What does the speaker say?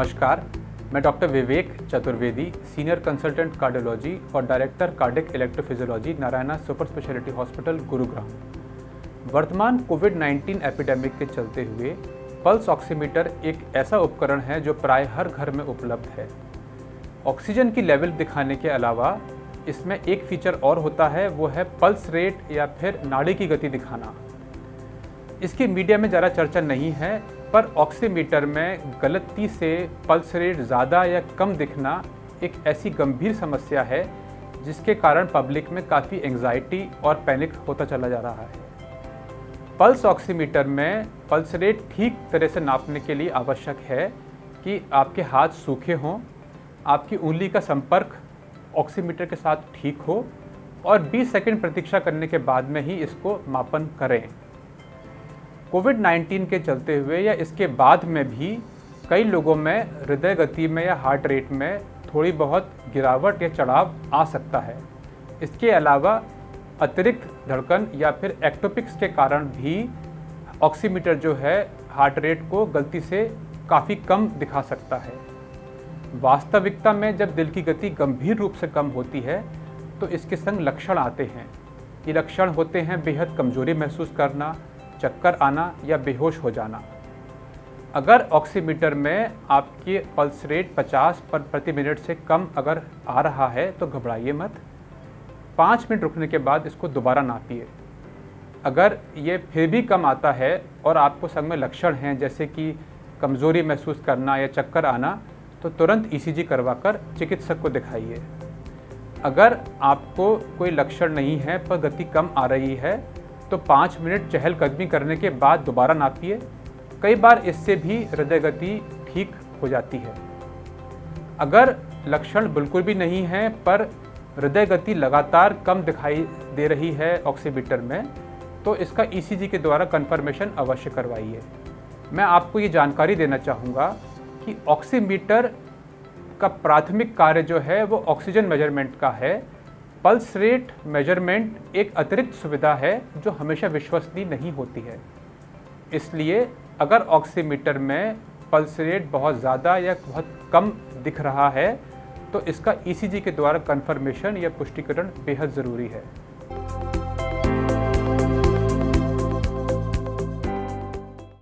नमस्कार, मैं डॉक्टर विवेक Chaturvedi, senior consultant cardiology और director cardiac electrophysiology, Narayana super speciality hospital, Gurugram. वर्तमान कोविड-19 एपिडेमिक के चलते हुए पल्स ऑक्सीमीटर एक ऐसा उपकरण है जो प्राय हर घर में उपलब्ध है। ऑक्सीजन की लेवल दिखाने के अलावा इसमें एक फीचर और होता है, वो है पल्स रेट या फिर नाड़ी की गति दिखाना। इसकी मीडिया में ज़्यादा चर्चा नहीं है, पर ऑक्सीमीटर में गलती से पल्स रेट ज़्यादा या कम दिखना एक ऐसी गंभीर समस्या है जिसके कारण पब्लिक में काफ़ी एंग्जाइटी और पैनिक होता चला जा रहा है। पल्स ऑक्सीमीटर में पल्स रेट ठीक तरह से नापने के लिए आवश्यक है कि आपके हाथ सूखे हों, आपकी उंगली का संपर्क ऑक्सीमीटर के साथ ठीक हो और 20 सेकंड प्रतीक्षा करने के बाद में ही इसको मापन करें। कोविड-19 के चलते हुए या इसके बाद में भी कई लोगों में हृदय गति में या हार्ट रेट में थोड़ी बहुत गिरावट या चढ़ाव आ सकता है। इसके अलावा अतिरिक्त धड़कन या फिर एक्टोपिक्स के कारण भी ऑक्सीमीटर जो है हार्ट रेट को गलती से काफ़ी कम दिखा सकता है। वास्तविकता में जब दिल की गति गंभीर रूप से कम होती है तो इसके संग लक्षण आते हैं। ये लक्षण होते हैं बेहद कमजोरी महसूस करना, चक्कर आना या बेहोश हो जाना। अगर ऑक्सीमीटर में आपके पल्स रेट 50 पर प्रति मिनट से कम अगर आ रहा है तो घबराइए मत। 5 मिनट रुकने के बाद इसको दोबारा नापिए। अगर ये फिर भी कम आता है और आपको संग में लक्षण हैं जैसे कि कमज़ोरी महसूस करना या चक्कर आना, तो तुरंत ईसीजी करवाकर चिकित्सक को दिखाइए। अगर आपको कोई लक्षण नहीं है पर गति कम आ रही है तो 5 मिनट चहलकदमी करने के बाद दोबारा नापिए। कई बार इससे भी हृदय गति ठीक हो जाती है। अगर लक्षण बिल्कुल भी नहीं है पर हृदय गति लगातार कम दिखाई दे रही है ऑक्सीमीटर में, तो इसका ईसीजी के द्वारा कंफर्मेशन अवश्य करवाइए। मैं आपको ये जानकारी देना चाहूँगा कि ऑक्सीमीटर का प्राथमिक कार्य जो है वो ऑक्सीजन मेजरमेंट का है। पल्स रेट मेजरमेंट एक अतिरिक्त सुविधा है जो हमेशा विश्वसनीय नहीं होती है। इसलिए अगर ऑक्सीमीटर में पल्स रेट बहुत ज़्यादा या बहुत कम दिख रहा है तो इसका ईसीजी के द्वारा कंफर्मेशन या पुष्टिकरण बेहद ज़रूरी है।